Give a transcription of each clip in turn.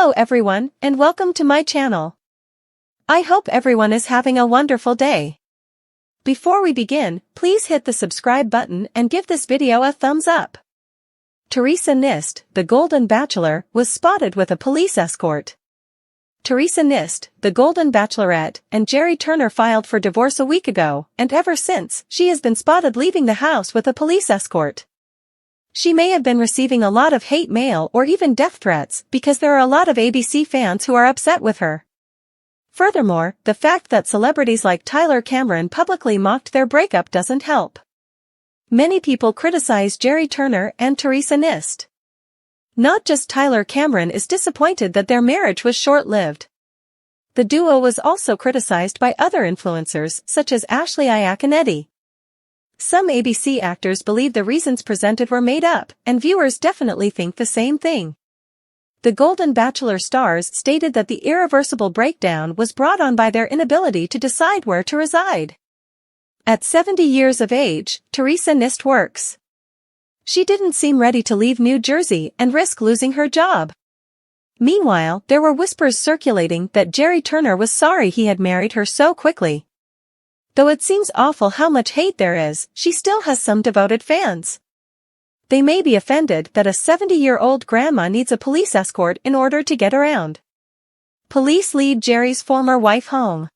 Hello everyone, and welcome to my channel. I hope everyone is having a wonderful day. Before we begin, please hit the subscribe button and give this video a thumbs up. Theresa Nist, the Golden Bachelor, was spotted with a police escort. Theresa Nist, the Golden Bachelorette, and Jerry Turner filed for divorce a week ago, and ever since, she has been spotted leaving the house with a police escort. She may have been receiving a lot of hate mail or even death threats because there are a lot of ABC fans who are upset with her. Furthermore, the fact that celebrities like Tyler Cameron publicly mocked their breakup doesn't help. Many people criticize Jerry Turner and Theresa Nist. Not just Tyler Cameron is disappointed that their marriage was short-lived. The duo was also criticized by other influencers such as Ashley Iaconetti. Some ABC actors believe the reasons presented were made up, and viewers definitely think the same thing. The Golden Bachelor stars stated that the irreversible breakdown was brought on by their inability to decide where to reside. At 70 years of age, Theresa Nist works. She didn't seem ready to leave New Jersey and risk losing her job. Meanwhile, there were whispers circulating that Jerry Turner was sorry he had married her so quickly. Though it seems awful how much hate there is, she still has some devoted fans. They may be offended that a 70-year-old grandma needs a police escort in order to get around. Police lead Jerry's former wife home.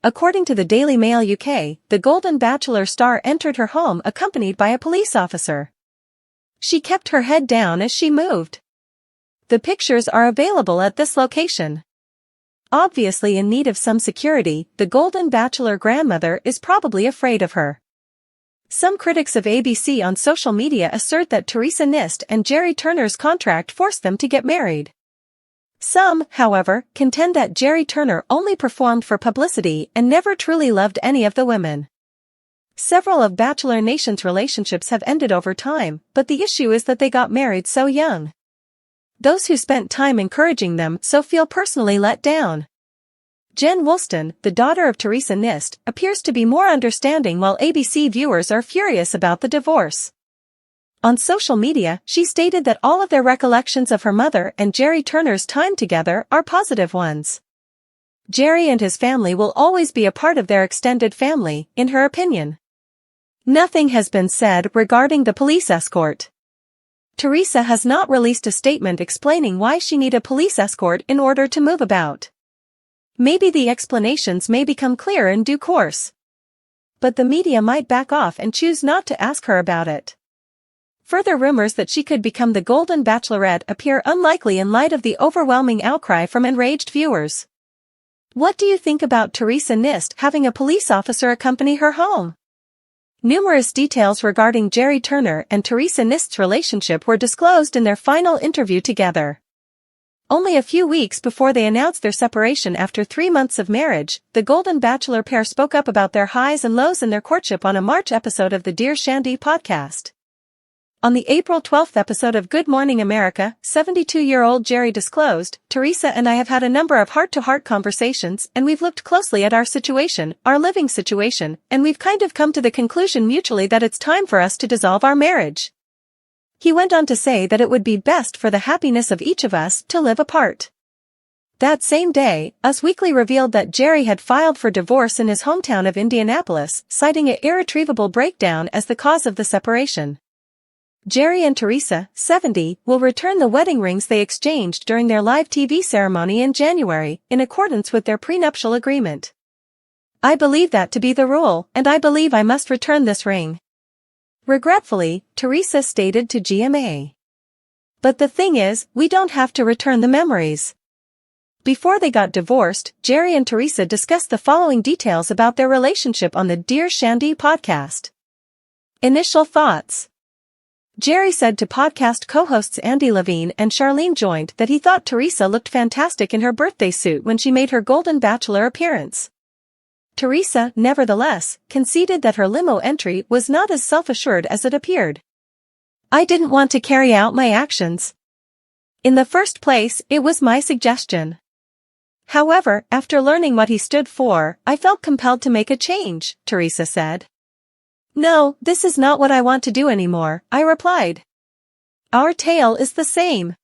According to the Daily Mail UK, the Golden Bachelor star entered her home accompanied by a police officer. She kept her head down as she moved. The pictures are available at this location. Obviously in need of some security, the Golden Bachelor grandmother is probably afraid of her. Some critics of ABC on social media assert that Theresa Nist and Jerry Turner's contract forced them to get married. Some, however, contend that Jerry Turner only performed for publicity and never truly loved any of the women. Several of Bachelor Nation's relationships have ended over time, but the issue is that they got married so young. Those who spent time encouraging them so feel personally let down. Jen Woolston, the daughter of Theresa Nist, appears to be more understanding while ABC viewers are furious about the divorce. On social media, she stated that all of their recollections of her mother and Jerry Turner's time together are positive ones. Jerry and his family will always be a part of their extended family, in her opinion. Nothing has been said regarding the police escort. Theresa has not released a statement explaining why she needed a police escort in order to move about. Maybe the explanations may become clear in due course. But the media might back off and choose not to ask her about it. Further rumors that she could become the Golden Bachelorette appear unlikely in light of the overwhelming outcry from enraged viewers. What do you think about Theresa Nist having a police officer accompany her home? Numerous details regarding Jerry Turner and Theresa Nist's relationship were disclosed in their final interview together. Only a few weeks before they announced their separation after 3 months of marriage, the Golden Bachelor pair spoke up about their highs and lows in their courtship on a March episode of the Dear Shandy podcast. On the April 12th episode of Good Morning America, 72-year-old Jerry disclosed, "Theresa and I have had a number of heart-to-heart conversations and we've looked closely at our situation, our living situation, and we've kind of come to the conclusion mutually that it's time for us to dissolve our marriage." He went on to say that it would be best for the happiness of each of us to live apart. That same day, Us Weekly revealed that Jerry had filed for divorce in his hometown of Indianapolis, citing an irretrievable breakdown as the cause of the separation. Jerry and Theresa, 70, will return the wedding rings they exchanged during their live TV ceremony in January, in accordance with their prenuptial agreement. "I believe that to be the rule, and I believe I must return this ring," regretfully, Theresa stated to GMA. "But the thing is, we don't have to return the memories." Before they got divorced, Jerry and Theresa discussed the following details about their relationship on the Dear Shandy podcast. Initial thoughts. Jerry said to podcast co-hosts Andy Levine and Charlene Joint that he thought Theresa looked fantastic in her birthday suit when she made her Golden Bachelor appearance. Theresa, nevertheless, conceded that her limo entry was not as self-assured as it appeared. "I didn't want to carry out my actions. In the first place, it was my suggestion. However, after learning what he stood for, I felt compelled to make a change," Theresa said. "No, this is not what I want to do anymore," I replied. "Our tale is the same.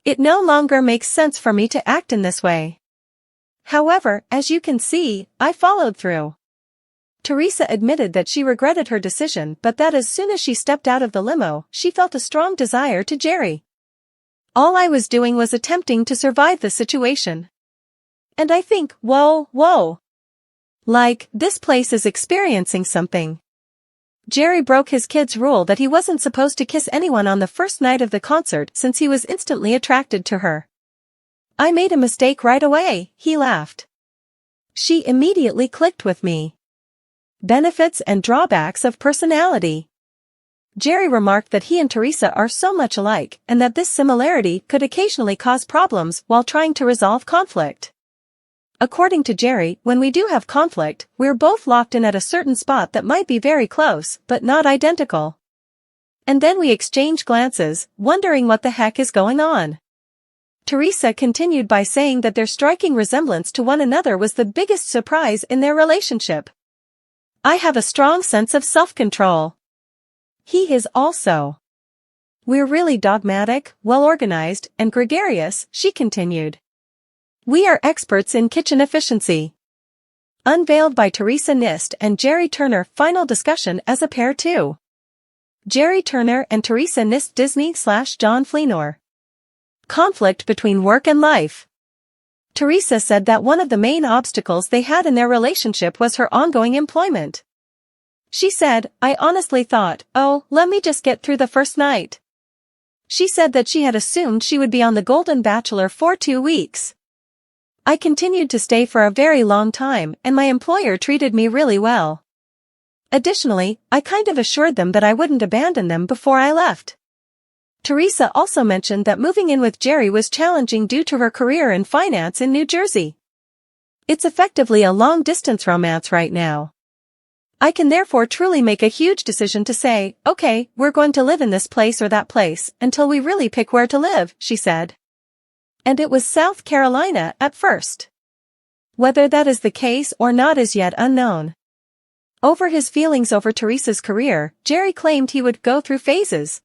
It no longer makes sense for me to act in this way. However, as you can see, I followed through. Theresa admitted that she regretted her decision but that as soon as she stepped out of the limo, she felt a strong desire to Jerry. All I was doing was attempting to survive the situation. And I think, whoa. Like, this place is experiencing something. Jerry broke his kid's rule that he wasn't supposed to kiss anyone on the first night of the concert since he was instantly attracted to her. I made a mistake right away, he laughed. She immediately clicked with me. Benefits and drawbacks of personality. Jerry remarked that he and Theresa are so much alike and that this similarity could occasionally cause problems while trying to resolve conflict. According to Jerry, when we do have conflict, we're both locked in at a certain spot that might be very close, but not identical. And then we exchange glances, wondering what the heck is going on. Theresa continued by saying that their striking resemblance to one another was the biggest surprise in their relationship. I have a strong sense of self-control. He is also. We're really dogmatic, well-organized, and gregarious, she continued. We are experts in kitchen efficiency. Unveiled by Theresa Nist and Jerry Turner. Final discussion as a pair too. Jerry Turner and Theresa Nist. Disney/John Fleenor. Conflict between work and life. Theresa said that one of the main obstacles they had in their relationship was her ongoing employment. She said, I honestly thought, oh, let me just get through the first night. She said that she had assumed she would be on The Golden Bachelor for 2 weeks. I continued to stay for a very long time and my employer treated me really well. Additionally, I kind of assured them that I wouldn't abandon them before I left. Theresa also mentioned that moving in with Jerry was challenging due to her career in finance in New Jersey. It's effectively a long-distance romance right now. I can therefore truly make a huge decision to say, okay, we're going to live in this place or that place until we really pick where to live, she said. And it was South Carolina at first. Whether that is the case or not is yet unknown. Over his feelings over Theresa's career, Jerry claimed he would go through phases.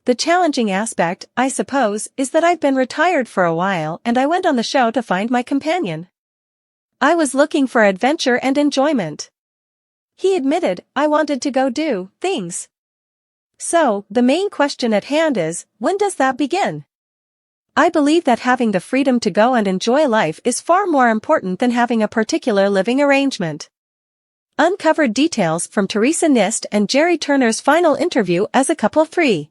The challenging aspect, I suppose, is that I've been retired for a while and I went on the show to find my companion. I was looking for adventure and enjoyment. He admitted, I wanted to go do things. So, the main question at hand is, when does that begin? I believe that having the freedom to go and enjoy life is far more important than having a particular living arrangement. Uncovered details from Theresa Nist and Jerry Turner's final interview as a couple 3.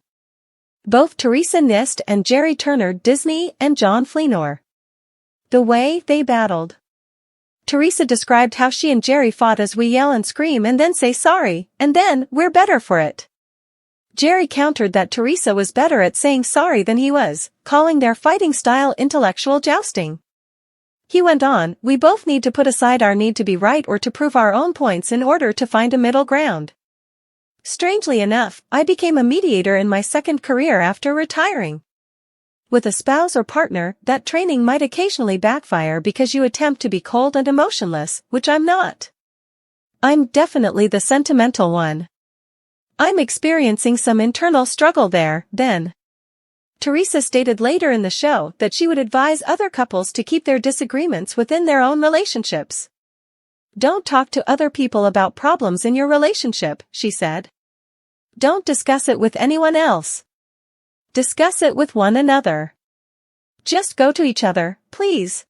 Both Theresa Nist and Jerry Turner. Disney and John Fleenor. The way they battled. Theresa described how she and Jerry fought as we yell and scream and then say sorry, and then we're better for it. Jerry countered that Theresa was better at saying sorry than he was, calling their fighting style intellectual jousting. He went on, we both need to put aside our need to be right or to prove our own points in order to find a middle ground. Strangely enough, I became a mediator in my second career after retiring. With a spouse or partner, that training might occasionally backfire because you attempt to be cold and emotionless, which I'm not. I'm definitely the sentimental one. I'm experiencing some internal struggle there, then. Theresa stated later in the show that she would advise other couples to keep their disagreements within their own relationships. Don't talk to other people about problems in your relationship, she said. Don't discuss it with anyone else. Discuss it with one another. Just go to each other, please.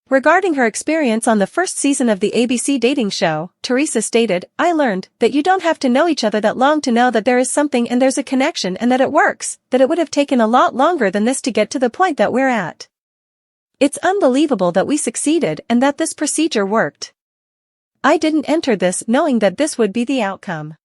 Regarding her experience on the first season of the ABC dating show, Theresa stated, I learned that you don't have to know each other that long to know that there is something and there's a connection and that it works, that it would have taken a lot longer than this to get to the point that we're at. It's unbelievable that we succeeded and that this procedure worked. I didn't enter this knowing that this would be the outcome.